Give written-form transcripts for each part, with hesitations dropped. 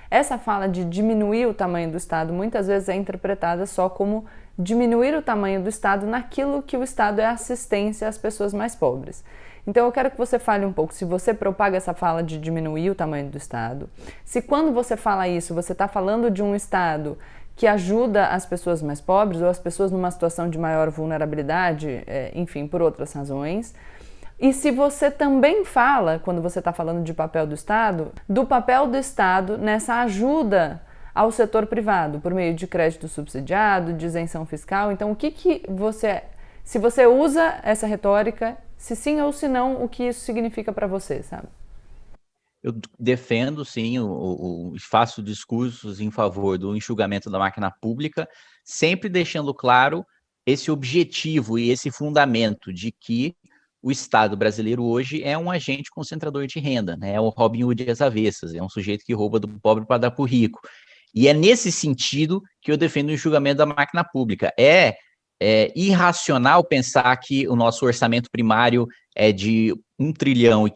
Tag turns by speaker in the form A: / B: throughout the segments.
A: Essa fala de diminuir o tamanho do Estado muitas vezes é interpretada só como diminuir o tamanho do Estado naquilo que o Estado é assistência às pessoas mais pobres. Então eu quero que você fale um pouco se você propaga essa fala de diminuir o tamanho do Estado, se quando você fala isso, você está falando de um Estado que ajuda as pessoas mais pobres ou as pessoas numa situação de maior vulnerabilidade, enfim, por outras razões. E se você também fala, quando você está falando de papel do papel do Estado nessa ajuda ao setor privado, por meio de crédito subsidiado, de isenção fiscal. Então, o que você... Se você usa essa retórica, se sim ou se não, o que isso significa para você, sabe?
B: Eu defendo, sim, faço discursos em favor do enxugamento da máquina pública, sempre deixando claro esse objetivo e esse fundamento de que o Estado brasileiro hoje é um agente concentrador de renda, né? É o Robin Hood às avessas, é um sujeito que rouba do pobre para dar para o rico. E é nesse sentido que eu defendo o enxugamento da máquina pública. É irracional pensar que o nosso orçamento primário é de 1,5 trilhão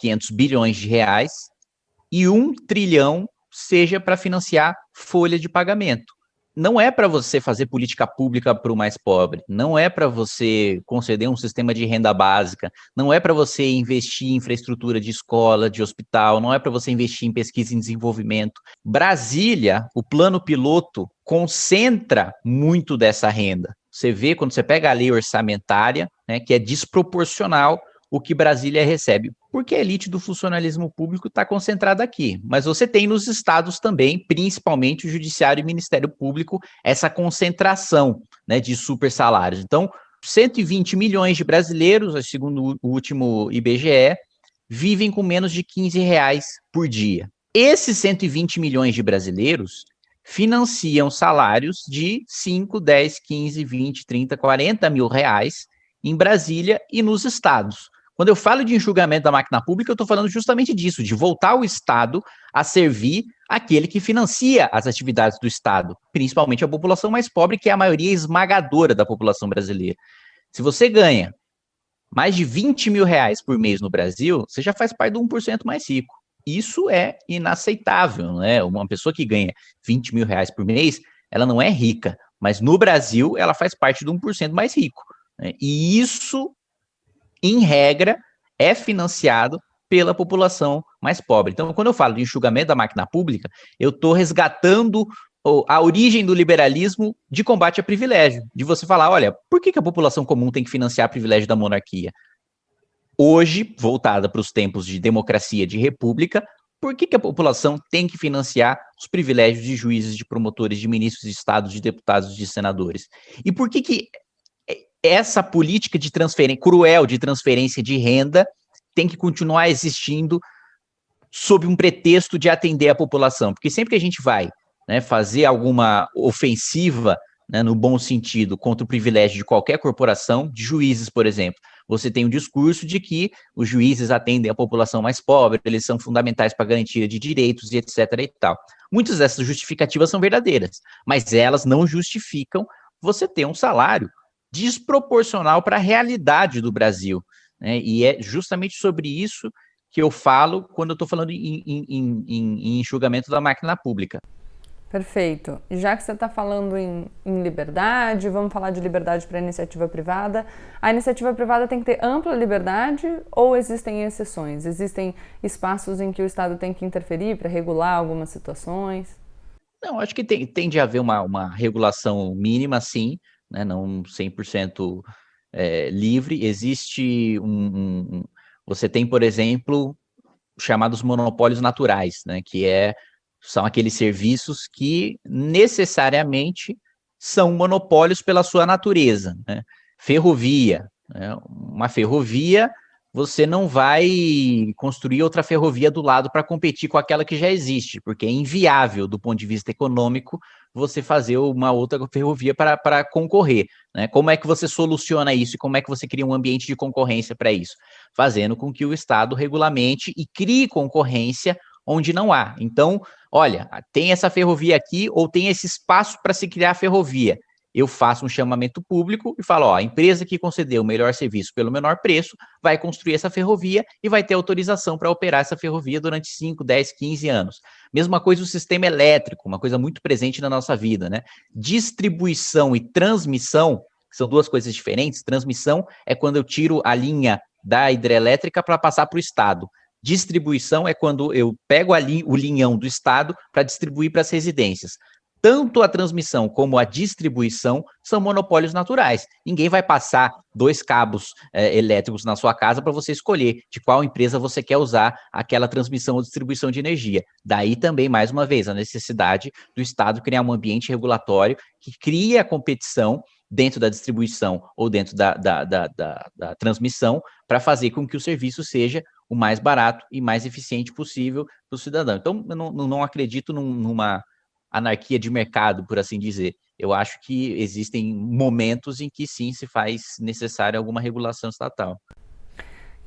B: e 1 trilhão seja para financiar folha de pagamento. Não é para você fazer política pública para o mais pobre, não é para você conceder um sistema de renda básica, não é para você investir em infraestrutura de escola, de hospital, não é para você investir em pesquisa e desenvolvimento. Brasília, o plano piloto, concentra muito dessa renda. Você vê quando você pega a lei orçamentária, né, que é desproporcional o que Brasília recebe, porque a elite do funcionalismo público está concentrada aqui. Mas você tem nos estados também, principalmente o Judiciário e o Ministério Público, essa concentração, né, de super salários. Então, 120 milhões de brasileiros, segundo o último IBGE, vivem com menos de R$ 15 por dia. Esses 120 milhões de brasileiros financiam salários de 5, 10, 15, 20, 30, 40 mil reais em Brasília e nos estados. Quando eu falo de enxugamento da máquina pública, eu estou falando justamente disso, de voltar o Estado a servir aquele que financia as atividades do Estado, principalmente a população mais pobre, que é a maioria esmagadora da população brasileira. Se você ganha mais de R$ 20 mil por mês no Brasil, você já faz parte do 1% mais rico. Isso é inaceitável, né? Uma pessoa que ganha R$ 20 mil por mês, ela não é rica, mas no Brasil ela faz parte do 1% mais rico, né? E isso, em regra, é financiado pela população mais pobre. Então, quando eu falo de enxugamento da máquina pública, eu estou resgatando a origem do liberalismo de combate a privilégio, de você falar, olha, por que a população comum tem que financiar privilégio da monarquia? Hoje, voltada para os tempos de democracia, de república, por que a população tem que financiar os privilégios de juízes, de promotores, de ministros de Estado, de deputados, de senadores? E por que essa política de transferência, cruel de transferência de renda, tem que continuar existindo sob um pretexto de atender a população? Porque sempre que a gente vai, né, fazer alguma ofensiva, né, no bom sentido, contra o privilégio de qualquer corporação, de juízes, por exemplo, você tem um discurso de que os juízes atendem a população mais pobre, eles são fundamentais para a garantia de direitos e etc. e tal. Muitas dessas justificativas são verdadeiras, mas elas não justificam você ter um salário desproporcional para a realidade do Brasil, né? E é justamente sobre isso que eu falo quando eu estou falando em enxugamento da máquina pública.
A: Perfeito. E já que você está falando em liberdade, vamos falar de liberdade para a iniciativa privada. A iniciativa privada tem que ter ampla liberdade ou existem exceções? Existem espaços em que o Estado tem que interferir para regular algumas situações?
B: Não, acho que tem de haver uma regulação mínima, sim, né, não 100% livre. Existe você tem, por exemplo, chamados monopólios naturais, né, são aqueles serviços que necessariamente são monopólios pela sua natureza, né? Ferrovia, né? Uma ferrovia, você não vai construir outra ferrovia do lado para competir com aquela que já existe, porque é inviável do ponto de vista econômico você fazer uma outra ferrovia para concorrer, né? Como é que você soluciona isso e como é que você cria um ambiente de concorrência para isso? Fazendo com que o Estado regulamente e crie concorrência onde não há. Então, olha, tem essa ferrovia aqui ou tem esse espaço para se criar a ferrovia. eu faço um chamamento público e falo, ó, a empresa que concedeu o melhor serviço pelo menor preço vai construir essa ferrovia e vai ter autorização para operar essa ferrovia durante 5, 10, 15 anos. Mesma coisa o sistema elétrico, uma coisa muito presente na nossa vida, né? Distribuição e transmissão são duas coisas diferentes. Transmissão é quando eu tiro a linha da hidrelétrica para passar para o estado. Distribuição é quando eu pego o linhão do estado para distribuir para as residências. Tanto a transmissão como a distribuição são monopólios naturais. Ninguém vai passar 2 cabos elétricos na sua casa para você escolher de qual empresa você quer usar aquela transmissão ou distribuição de energia. Daí também, mais uma vez, a necessidade do Estado criar um ambiente regulatório que crie a competição dentro da distribuição ou dentro da transmissão para fazer com que o serviço seja o mais barato e mais eficiente possível para o cidadão. Então, eu não acredito numa anarquia de mercado, por assim dizer. Eu acho que existem momentos em que sim se faz necessária alguma regulação estatal.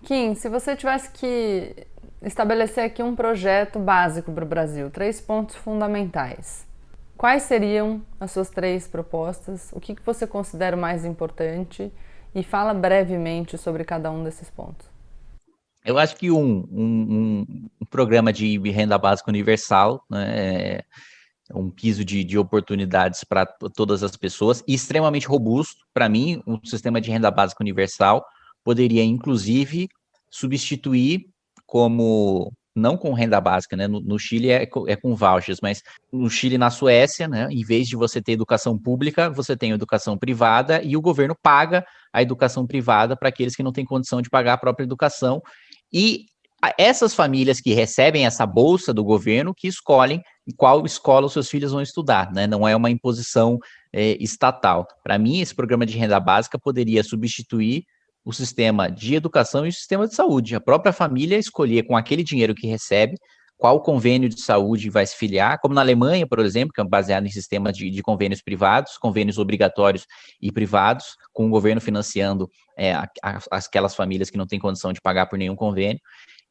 A: Kim, se você tivesse que estabelecer aqui um projeto básico para o Brasil, 3 pontos fundamentais, quais seriam as suas 3 propostas? O que você considera o mais importante? E fala brevemente sobre cada um desses pontos.
B: Eu acho que um programa de renda básica universal, né, um piso de oportunidades para todas as pessoas, e extremamente robusto. Para mim, um sistema de renda básica universal poderia, inclusive, substituir não com renda básica, né? No Chile é com vouchers, mas no Chile e na Suécia, né? Em vez de você ter educação pública, você tem educação privada e o governo paga a educação privada para aqueles que não têm condição de pagar a própria educação. E essas famílias que recebem essa bolsa do governo que escolhem em qual escola os seus filhos vão estudar, né? Não é uma imposição estatal. Para mim, esse programa de renda básica poderia substituir o sistema de educação e o sistema de saúde. A própria família escolher com aquele dinheiro que recebe qual convênio de saúde vai se filiar, como na Alemanha, por exemplo, que é baseado em sistema de convênios privados, convênios obrigatórios e privados, com o governo financiando aquelas famílias que não têm condição de pagar por nenhum convênio,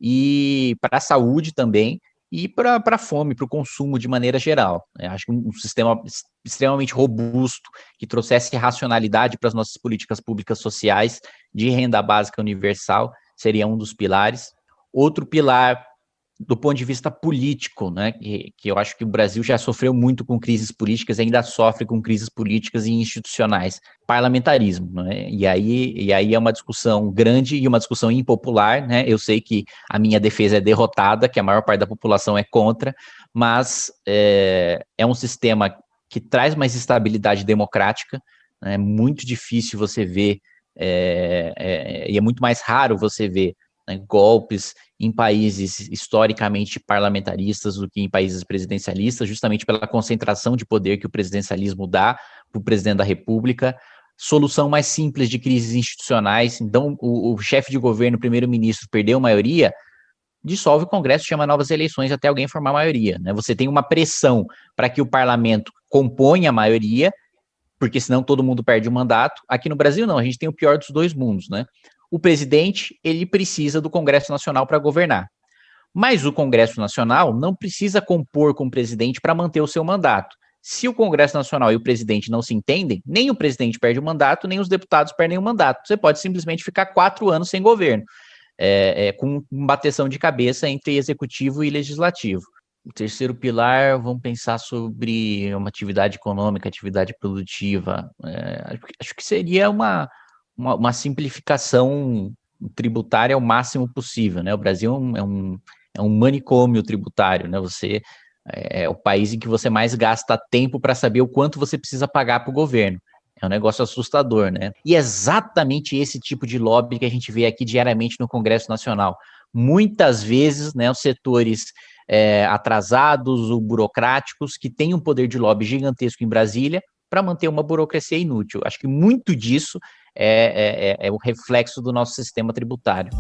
B: e para a saúde também, e para a fome, para o consumo de maneira geral. Acho que um sistema extremamente robusto, que trouxesse racionalidade para as nossas políticas públicas sociais de renda básica universal, seria um dos pilares. Outro pilar, do ponto de vista político, né, que eu acho que o Brasil já sofreu muito com crises políticas, ainda sofre com crises políticas e institucionais, parlamentarismo, né, e aí é uma discussão grande e uma discussão impopular, né, eu sei que a minha defesa é derrotada, que a maior parte da população é contra, mas é um sistema que traz mais estabilidade democrática, né, é muito difícil você ver, e é muito mais raro você ver, né, golpes em países historicamente parlamentaristas do que em países presidencialistas, justamente pela concentração de poder que o presidencialismo dá para o presidente da República, solução mais simples de crises institucionais. Então, o chefe de governo, o primeiro-ministro, perdeu a maioria, dissolve o Congresso, chama novas eleições até alguém formar a maioria, né? Você tem uma pressão para que o parlamento componha a maioria, porque senão todo mundo perde o mandato. Aqui no Brasil, não, a gente tem o pior dos 2 mundos, né? O presidente, ele precisa do Congresso Nacional para governar. Mas o Congresso Nacional não precisa compor com o presidente para manter o seu mandato. Se o Congresso Nacional e o presidente não se entendem, nem o presidente perde o mandato, nem os deputados perdem o mandato. Você pode simplesmente ficar 4 anos sem governo, com uma bateção de cabeça entre executivo e legislativo. O terceiro pilar, vamos pensar sobre uma atividade econômica, atividade produtiva. Acho que seria uma simplificação tributária ao máximo possível, né? O Brasil é um manicômio tributário, né? Você é o país em que você mais gasta tempo para saber o quanto você precisa pagar para o governo. É um negócio assustador, né? E é exatamente esse tipo de lobby que a gente vê aqui diariamente no Congresso Nacional. Muitas vezes, né, os setores atrasados ou burocráticos que têm um poder de lobby gigantesco em Brasília para manter uma burocracia inútil. Acho que muito disso é o reflexo do nosso sistema tributário.